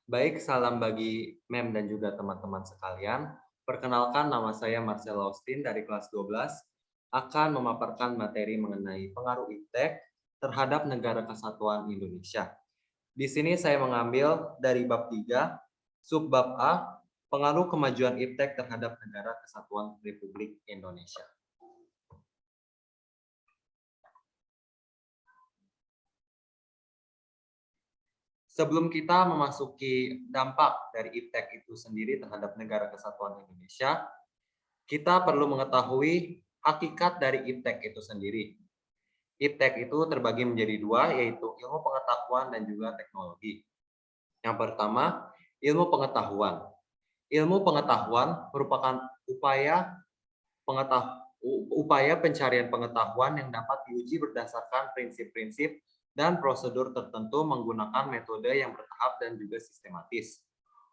Baik, salam bagi Mem dan juga teman-teman sekalian. Perkenalkan, nama saya Marcel Austin dari kelas 12 akan memaparkan materi mengenai pengaruh iptek terhadap Negara Kesatuan Indonesia. Di sini saya mengambil dari bab 3, subbab A, pengaruh kemajuan iptek terhadap Negara Kesatuan Republik Indonesia. Sebelum kita memasuki dampak dari iptek itu sendiri terhadap Negara Kesatuan Indonesia, kita perlu mengetahui hakikat dari iptek itu sendiri. Iptek itu terbagi menjadi dua, yaitu ilmu pengetahuan dan juga teknologi. Yang pertama, ilmu pengetahuan. Ilmu pengetahuan merupakan upaya pencarian pengetahuan yang dapat diuji berdasarkan prinsip-prinsip dan prosedur tertentu menggunakan metode yang bertahap dan juga sistematis.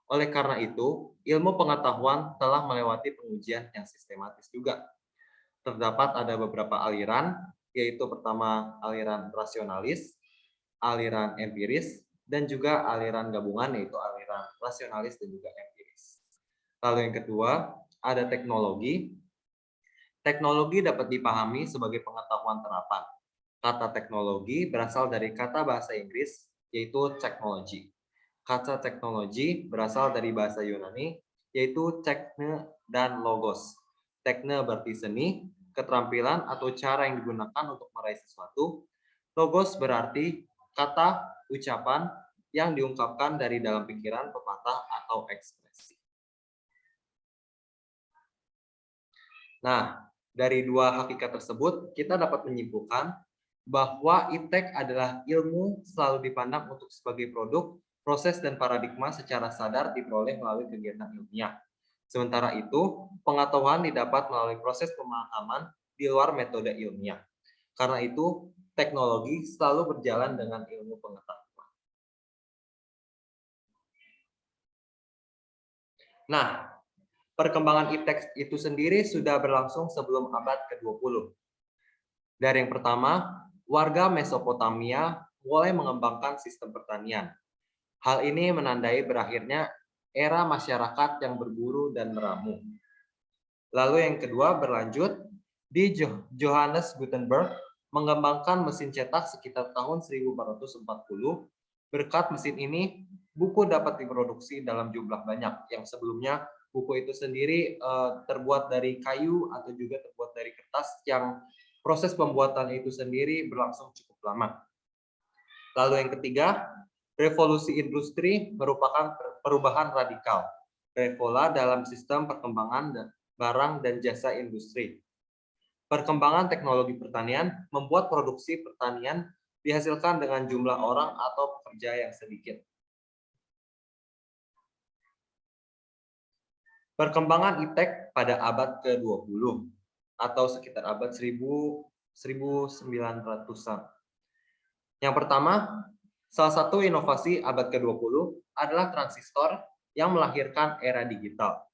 Oleh karena itu, ilmu pengetahuan telah melewati pengujian yang sistematis juga. Terdapat ada beberapa aliran, yaitu pertama aliran rasionalis, aliran empiris, dan juga aliran gabungan, yaitu aliran rasionalis dan juga empiris. Lalu yang kedua, ada teknologi. Teknologi dapat dipahami sebagai pengetahuan terapan. Kata teknologi berasal dari kata bahasa Inggris, yaitu technology. Kata teknologi berasal dari bahasa Yunani, yaitu tekne dan logos. Tekne berarti seni, keterampilan atau cara yang digunakan untuk meraih sesuatu. Logos berarti kata, ucapan yang diungkapkan dari dalam pikiran, pepatah, atau ekspresi. Nah, dari dua hakikat tersebut, kita dapat menyimpulkan bahwa iptek adalah ilmu selalu dipandang untuk sebagai produk, proses, dan paradigma secara sadar diperoleh melalui kegiatan ilmiah. Sementara itu, pengetahuan didapat melalui proses pemahaman di luar metode ilmiah. Karena itu, teknologi selalu berjalan dengan ilmu pengetahuan. Nah, perkembangan iptek itu sendiri sudah berlangsung sebelum abad ke-20. Dari yang pertama, warga Mesopotamia mulai mengembangkan sistem pertanian. Hal ini menandai berakhirnya era masyarakat yang berburu dan meramu. Lalu yang kedua berlanjut, di Johannes Gutenberg mengembangkan mesin cetak sekitar tahun 1440. Berkat mesin ini, buku dapat diproduksi dalam jumlah banyak, yang sebelumnya buku itu sendiri terbuat dari kayu atau juga terbuat dari kertas yang proses pembuatan itu sendiri berlangsung cukup lama. Lalu yang ketiga, revolusi industri merupakan perubahan radikal. Revola dalam sistem perkembangan barang dan jasa industri. Perkembangan teknologi pertanian membuat produksi pertanian dihasilkan dengan jumlah orang atau pekerja yang sedikit. Perkembangan iptek pada abad ke-20 atau sekitar abad 1900-an. Yang pertama, salah satu inovasi abad ke-20 adalah transistor yang melahirkan era digital.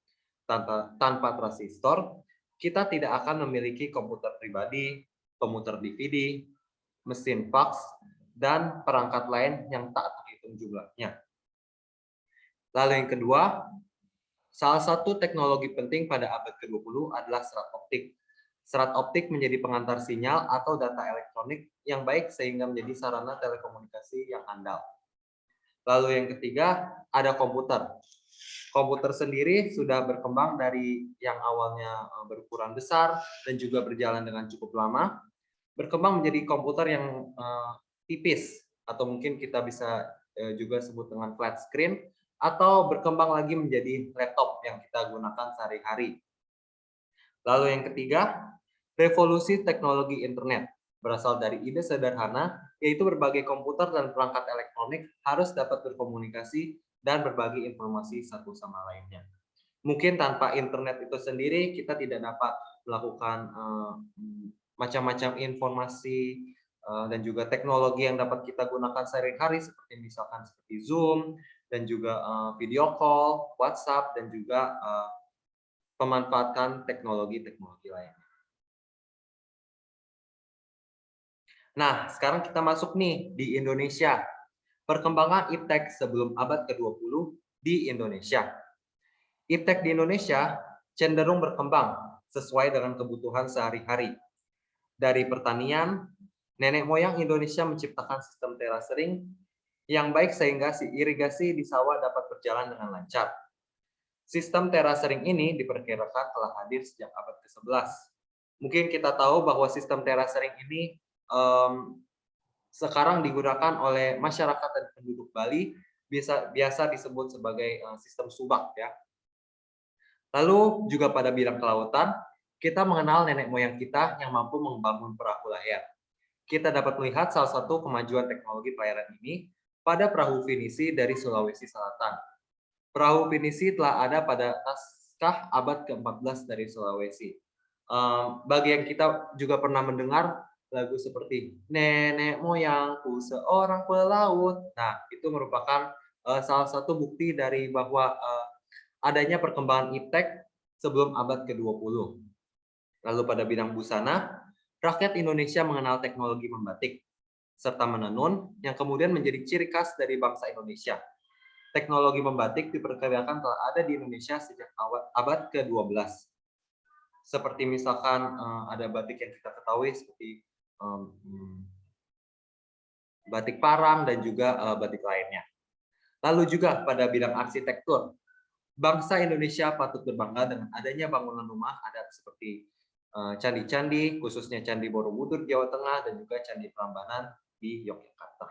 Tanpa transistor, kita tidak akan memiliki komputer pribadi, komputer DVD, mesin fax, dan perangkat lain yang tak terhitung jumlahnya. Lalu yang kedua, salah satu teknologi penting pada abad ke-20 adalah serat optik. Serat optik menjadi pengantar sinyal atau data elektronik yang baik sehingga menjadi sarana telekomunikasi yang handal. Lalu yang ketiga, ada komputer. Komputer sendiri sudah berkembang dari yang awalnya berukuran besar dan juga berjalan dengan cukup lama, berkembang menjadi komputer yang tipis, atau mungkin kita bisa juga sebut dengan flat screen, atau berkembang lagi menjadi laptop yang kita gunakan sehari-hari. Lalu yang ketiga, revolusi teknologi internet berasal dari ide sederhana, yaitu berbagai komputer dan perangkat elektronik harus dapat berkomunikasi dan berbagi informasi satu sama lainnya. Mungkin tanpa internet itu sendiri, kita tidak dapat melakukan macam-macam informasi dan juga teknologi yang dapat kita gunakan sehari-hari, seperti misalkan seperti Zoom, dan juga video call, WhatsApp, dan juga pemanfaatan teknologi-teknologi lainnya. Nah, sekarang kita masuk nih di Indonesia. Perkembangan iptek sebelum abad ke-20 di Indonesia. Iptek di Indonesia cenderung berkembang sesuai dengan kebutuhan sehari-hari. Dari pertanian, nenek moyang Indonesia menciptakan sistem terasering yang baik sehingga irigasi di sawah dapat berjalan dengan lancar. Sistem terasering ini diperkirakan telah hadir sejak abad ke-11. Mungkin kita tahu bahwa sistem terasering ini sekarang digunakan oleh masyarakat dan penduduk Bali, biasa disebut sebagai sistem subak ya. Lalu juga pada bidang kelautan, kita mengenal nenek moyang kita yang mampu membangun perahu layar. Kita dapat melihat salah satu kemajuan teknologi pelayaran ini pada perahu pinisi dari Sulawesi Selatan. Perahu pinisi telah ada pada naskah abad ke-14 dari Sulawesi. Bagi yang kita juga pernah mendengar lagu seperti Nenek Moyangku Seorang Pelaut. Nah, itu merupakan salah satu bukti dari bahwa adanya perkembangan iptek sebelum abad ke-20. Lalu pada bidang busana, rakyat Indonesia mengenal teknologi membatik serta menenun yang kemudian menjadi ciri khas dari bangsa Indonesia. Teknologi membatik diperkirakan telah ada di Indonesia sejak abad ke-12. Seperti misalkan ada batik yang kita ketahui seperti batik parang dan juga batik lainnya. Lalu juga pada bidang arsitektur, bangsa Indonesia patut berbangga dengan adanya bangunan rumah adat seperti candi-candi, khususnya Candi Borobudur Jawa Tengah dan juga Candi Prambanan di Yogyakarta.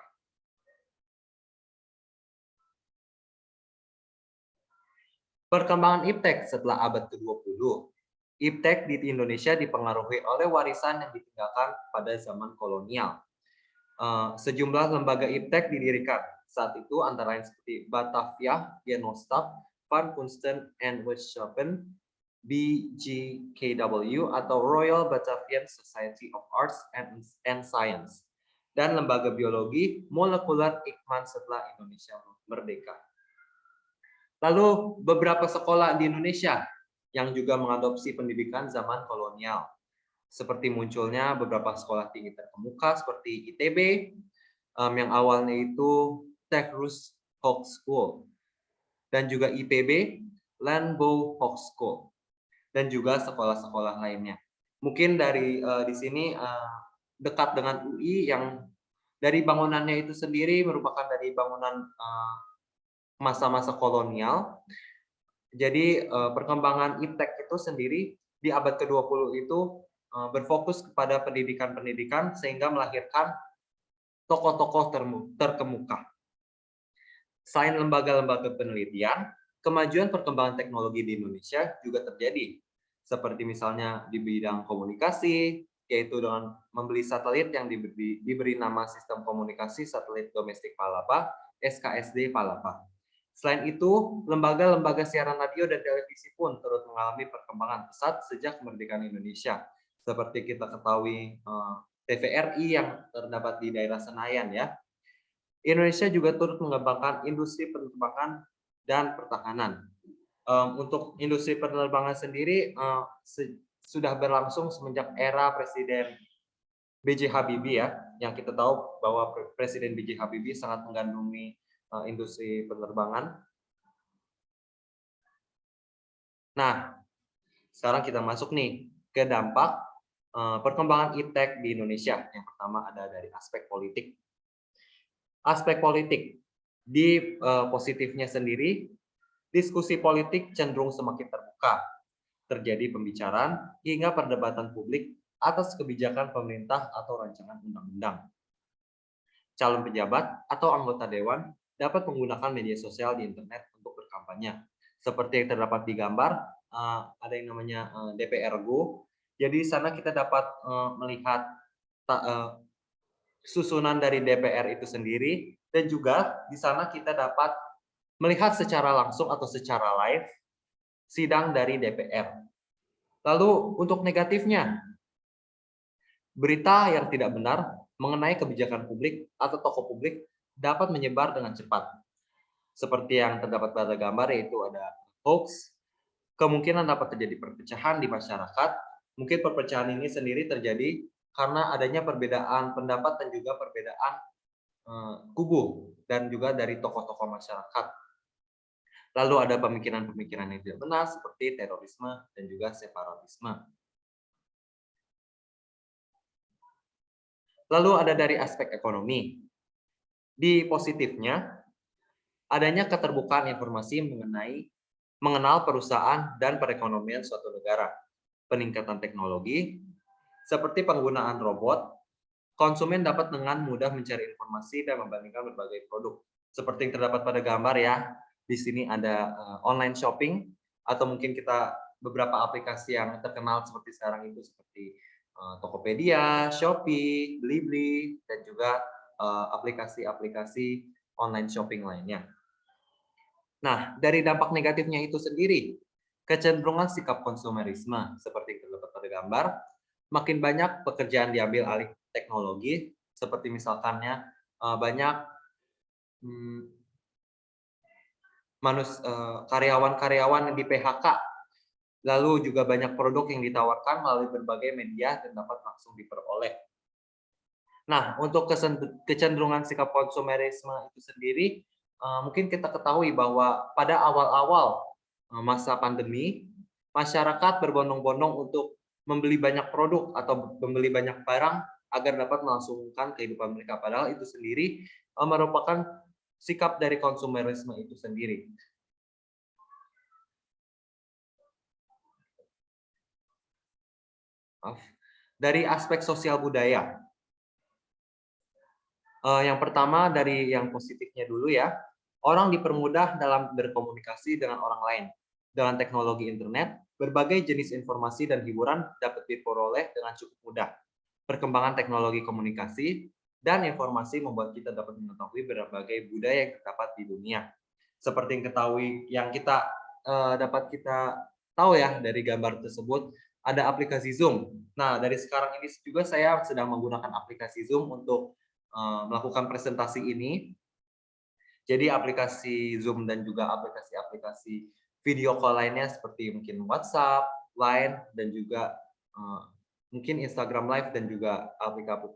Perkembangan iptek setelah abad ke-20. Iptek di Indonesia dipengaruhi oleh warisan yang ditinggalkan pada zaman kolonial. Sejumlah lembaga iptek didirikan. Saat itu antara lain seperti Batavia Genootschap van Kunsten en Wetenschappen, BGKW atau Royal Batavian Society of Arts and Science, dan lembaga biologi molekuler Eijkman setelah Indonesia merdeka. Lalu beberapa sekolah di Indonesia yang juga mengadopsi pendidikan zaman kolonial. Seperti munculnya beberapa sekolah tinggi terkemuka seperti ITB, yang awalnya itu Tecrus Hochschule, dan juga IPB, Landbouw Hochschule, dan juga sekolah-sekolah lainnya. Mungkin dari di sini dekat dengan UI yang dari bangunannya itu sendiri merupakan dari bangunan masa-masa kolonial. Jadi perkembangan iptek itu sendiri di abad ke-20 itu berfokus kepada pendidikan-pendidikan sehingga melahirkan tokoh-tokoh terkemuka. Selain lembaga-lembaga penelitian, kemajuan perkembangan teknologi di Indonesia juga terjadi. Seperti misalnya di bidang komunikasi, yaitu dengan membeli satelit yang diberi nama Sistem Komunikasi Satelit Domestik Palapa, SKSD Palapa. Selain itu, lembaga-lembaga siaran radio dan televisi pun turut mengalami perkembangan pesat sejak kemerdekaan Indonesia. Seperti kita ketahui TVRI yang terdapat di daerah Senayan ya. Indonesia juga turut mengembangkan industri penerbangan dan pertahanan. Untuk industri penerbangan sendiri sudah berlangsung semenjak era Presiden B.J. Habibie ya, yang kita tahu bahwa Presiden B.J. Habibie sangat menggandrungi industri penerbangan. Nah, sekarang kita masuk nih ke dampak perkembangan iptek di Indonesia. Yang pertama ada dari aspek politik. Aspek politik di positifnya sendiri, diskusi politik cenderung semakin terbuka. Terjadi pembicaraan hingga perdebatan publik atas kebijakan pemerintah atau rancangan undang-undang. Calon pejabat atau anggota dewan dapat menggunakan media sosial di internet untuk berkampanye. Seperti yang terdapat di gambar, ada yang namanya DPR Go. Jadi di sana kita dapat melihat susunan dari DPR itu sendiri, dan juga di sana kita dapat melihat secara langsung atau secara live sidang dari DPR. Lalu untuk negatifnya, berita yang tidak benar mengenai kebijakan publik atau tokoh publik dapat menyebar dengan cepat. Seperti yang terdapat pada gambar, yaitu ada hoax, kemungkinan dapat terjadi perpecahan di masyarakat. Mungkin perpecahan ini sendiri terjadi karena adanya perbedaan pendapat dan juga perbedaan kubu dan juga dari tokoh-tokoh masyarakat. Lalu ada pemikiran-pemikiran yang tidak benar seperti terorisme dan juga separatisme. Lalu ada dari aspek ekonomi. Di positifnya, adanya keterbukaan informasi mengenal perusahaan dan perekonomian suatu negara, peningkatan teknologi, seperti penggunaan robot, konsumen dapat dengan mudah mencari informasi dan membandingkan berbagai produk. Seperti yang terdapat pada gambar ya, di sini ada online shopping, atau mungkin kita beberapa aplikasi yang terkenal seperti sekarang itu seperti Tokopedia, Shopee, Blibli, dan juga aplikasi-aplikasi online shopping lainnya. Nah, dari dampak negatifnya itu sendiri, kecenderungan sikap konsumerisme seperti yang terdapat pada gambar, makin banyak pekerjaan diambil alih teknologi, seperti misalkannya banyak karyawan-karyawan yang di PHK, lalu juga banyak produk yang ditawarkan melalui berbagai media dan dapat langsung diperoleh. Nah, untuk kecenderungan sikap konsumerisme itu sendiri, mungkin kita ketahui bahwa pada awal-awal masa pandemi, masyarakat berbondong-bondong untuk membeli banyak produk atau membeli banyak barang agar dapat melangsungkan kehidupan mereka. Padahal itu sendiri merupakan sikap dari konsumerisme itu sendiri. Dari aspek sosial budaya. Yang pertama dari yang positifnya dulu ya, orang dipermudah dalam berkomunikasi dengan orang lain. Dengan teknologi internet, berbagai jenis informasi dan hiburan dapat diperoleh dengan cukup mudah. Perkembangan teknologi komunikasi dan informasi membuat kita dapat mengetahui berbagai budaya yang terdapat di dunia. Seperti yang kita dapat kita tahu ya dari gambar tersebut, ada aplikasi Zoom. Nah, dari sekarang ini juga saya sedang menggunakan aplikasi Zoom untuk melakukan presentasi ini. Jadi aplikasi Zoom dan juga aplikasi-aplikasi video call lainnya seperti mungkin WhatsApp, Line, dan juga mungkin Instagram Live dan juga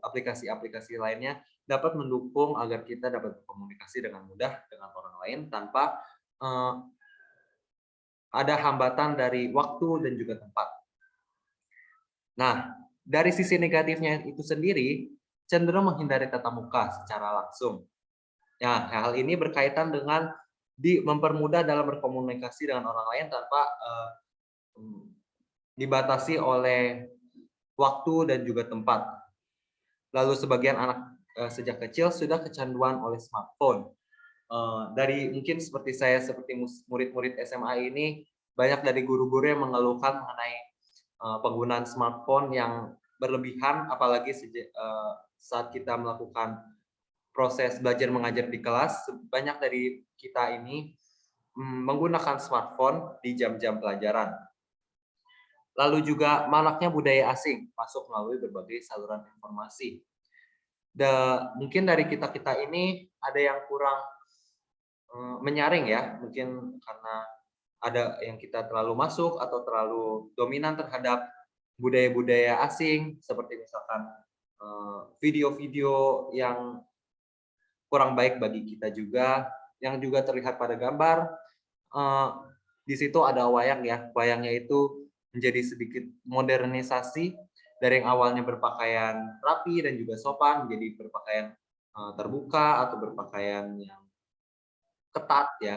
aplikasi-aplikasi lainnya dapat mendukung agar kita dapat berkomunikasi dengan mudah dengan orang lain tanpa ada hambatan dari waktu dan juga tempat. Nah, dari sisi negatifnya itu sendiri, cenderung menghindari tatap muka secara langsung. Ya, hal ini berkaitan dengan mempermudah dalam berkomunikasi dengan orang lain tanpa dibatasi oleh waktu dan juga tempat. Lalu sebagian anak sejak kecil sudah kecanduan oleh smartphone. Dari mungkin seperti saya, seperti murid-murid SMA ini, banyak dari guru-guru yang mengeluhkan mengenai penggunaan smartphone yang berlebihan, apalagi saat kita melakukan proses belajar mengajar di kelas, banyak dari kita ini menggunakan smartphone di jam-jam pelajaran. Lalu juga maraknya budaya asing masuk melalui berbagai saluran informasi. Mungkin dari kita-kita ini ada yang kurang menyaring ya, mungkin karena ada yang kita terlalu masuk atau terlalu dominan terhadap budaya-budaya asing, seperti misalkan video-video yang kurang baik bagi kita juga, yang juga terlihat pada gambar. Di situ ada wayang ya, wayangnya itu menjadi sedikit modernisasi dari yang awalnya berpakaian rapi dan juga sopan menjadi berpakaian terbuka atau berpakaian yang ketat ya.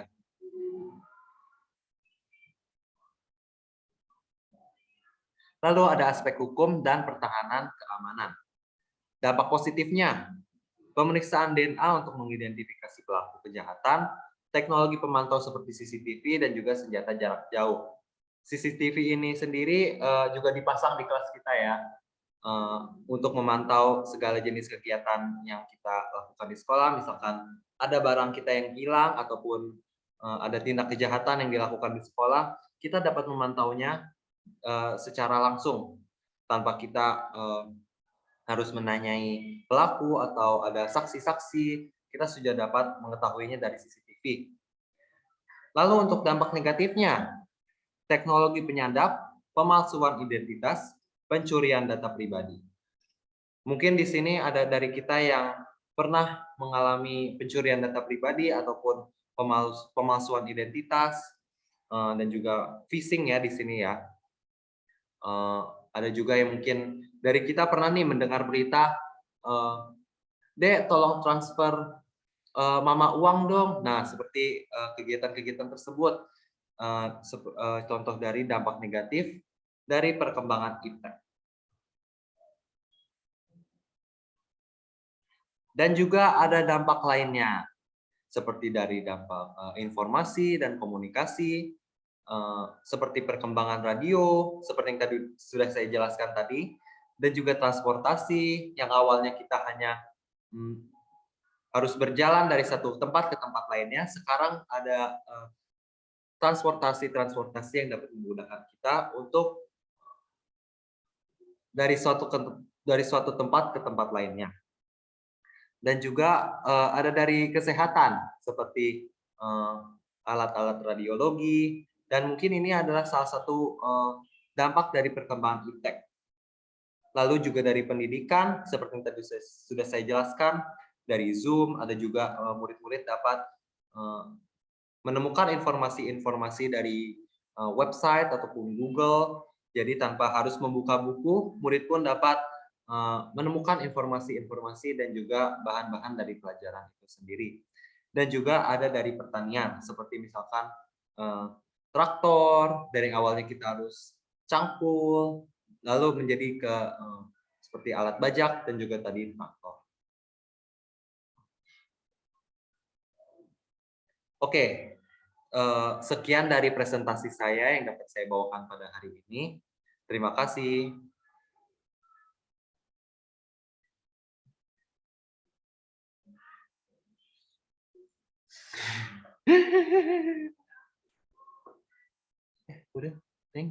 Lalu ada aspek hukum dan pertahanan keamanan. Dampak positifnya, pemeriksaan DNA untuk mengidentifikasi pelaku kejahatan, teknologi pemantau seperti CCTV dan juga senjata jarak jauh. CCTV ini sendiri juga dipasang di kelas kita ya, untuk memantau segala jenis kegiatan yang kita lakukan di sekolah. Misalkan ada barang kita yang hilang ataupun ada tindak kejahatan yang dilakukan di sekolah, kita dapat memantaunya secara langsung tanpa kita harus menanyai pelaku atau ada saksi-saksi, kita sudah dapat mengetahuinya dari CCTV. Lalu untuk dampak negatifnya, teknologi penyadap, pemalsuan identitas, pencurian data pribadi. Mungkin di sini ada dari kita yang pernah mengalami pencurian data pribadi ataupun pemalsuan identitas, dan juga phishing ya di sini ya. Ada juga yang mungkin dari kita pernah nih mendengar berita, "Dek, tolong transfer Mama uang dong." Nah, seperti kegiatan-kegiatan tersebut, contoh dari dampak negatif dari perkembangan iptek. Dan juga ada dampak lainnya, seperti dari dampak informasi dan komunikasi, seperti perkembangan radio, seperti yang tadi sudah saya jelaskan tadi, dan juga transportasi yang awalnya kita hanya harus berjalan dari satu tempat ke tempat lainnya, sekarang ada transportasi yang dapat memudahkan kita untuk dari suatu tempat ke tempat lainnya. Dan juga ada dari kesehatan seperti alat-alat radiologi, dan mungkin ini adalah salah satu dampak dari perkembangan iptek. Lalu juga dari pendidikan seperti yang tadi sudah saya jelaskan, dari Zoom ada juga murid-murid dapat menemukan informasi-informasi dari website ataupun Google. Jadi tanpa harus membuka buku, murid pun dapat menemukan informasi-informasi dan juga bahan-bahan dari pelajaran itu sendiri. Dan juga ada dari pertanian, seperti misalkan traktor, dari awalnya kita harus cangkul, lalu menjadi ke seperti alat bajak dan juga tadi traktor. Oke, sekian dari presentasi saya yang dapat saya bawakan pada hari ini. Terima kasih. Udah.